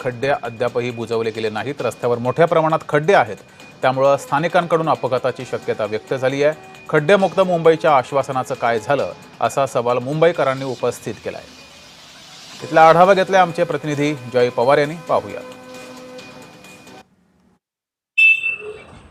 खड्डे अद्यापही बुजवले गेले नाहीत। रस्त्यावर मोठ्या प्रमाणात खड्डे आहेत, त्यामुळे स्थानिकांकडून अपघाताची शक्यता व्यक्त झाली आहे। खड्डेमुक्त मुंबईच्या आश्वासनाचं काय झालं, असा सवाल मुंबईकरांनी उपस्थित केलाय। इथला आढावा घेतलाय आमचे प्रतिनिधी जय पवार यांनी। पाहूया।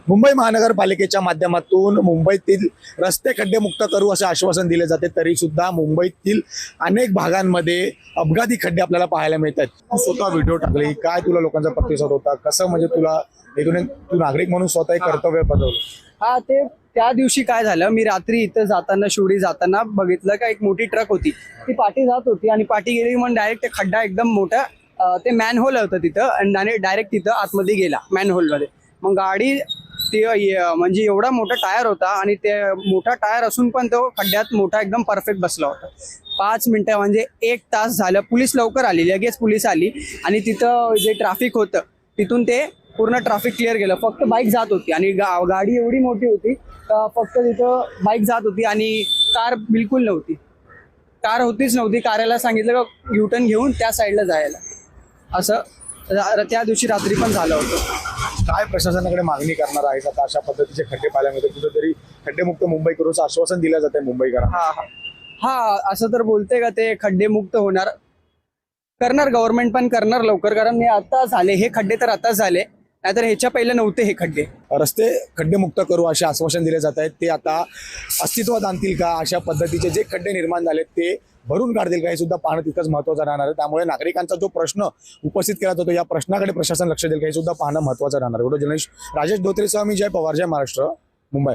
मुंबई महानगरपालिकेच्या माध्यमातून मुंबईतील रस्ते खड्डेमुक्त करू असे आश्वासन दिले जाते, तरी सुद्धा मुंबईतील अनेक भागांमध्ये अपघाती खड्डे आपल्याला पाहायला मिळतात। तू स्वतः व्हिडिओ टाकले, काय तुला लोकांचा प्रतिसाद होता, कसं म्हणजे तुला इथून तू नागरिक म्हणून स्वतः एक कर्तव्य बजावलं? हा, ते त्या दिवशी काय झालं, मी रात्री इथं जाताना शिवडी जाताना बघितलं का एक मोठी ट्रक होती, ती पाठी जात होती आणि पाठी गेली म्हणून डायरेक्ट ते खड्डा एकदम मोठा, ते मॅनहोल होतं तिथं आणि डायरेक्ट तिथं आतमध्ये गेला मॅनहोलमध्ये। मग गाडी ते म्हणजे एवढा मोठा टायर होता आणि ते मोठा टायर असून पण तो खड्ड्यात मोठा एकदम परफेक्ट बसला होता। 5 मिनिटं म्हणजे 1 तास झालं, पोलीस लवकर आली, लगेच पोलीस आली आणि तिथं जे ट्रॅफिक होतं तिथून ते पूर्ण ट्रॅफिक क्लिअर केलं। फक्त बाईक जात होती आणि गाडी एवढी मोठी होती, फक्त तिथं बाईक जात होती आणि कार बिलकुल नव्हती, कार होतीच नव्हती। कारला सांगितलं का युटर्न घेऊन त्या साईडला जायला, असं त्या दिवशी रात्री पण झालं होतं। काय प्रशासनाकडे मागणी करणार आहे का? अशा पद्धतीचे खड्डे पाहायला मिळतात, कुठेतरी खड्डेमुक्त मुंबई करू असं आश्वासन दिलं जाते मुंबईकरांना। हा, असं तर बोलते का ते खड्डे मुक्त होणार, करणार गव्हर्नमेंट पण करणार लवकर, कारण हे आता झाले, हे खड्डे तर आता झाले, नाहीतर ह्याच्या पहिले नव्हते हे खड्डे। रस्ते खड्डेमुक्त करू असे आश्वासन दिले जात आहेत, ते आता अस्तित्वात आणतील का? अशा पद्धतीचे जे खड्डे निर्माण झाले ते भरून काढतील का? हे सुद्धा पाहणं तितकंच महत्त्वाचं राहणार आहे। त्यामुळे नागरिकांचा जो प्रश्न उपस्थित केला जातो, या प्रश्नाकडे प्रशासन लक्ष देईल का, हे सुद्धा पाहणं महत्त्वाचं राहणार आहे। व्हिडिओ जर्नलिस्ट राजेश धोत्रेसह मी जय पवार, जय महाराष्ट्र, मुंबई।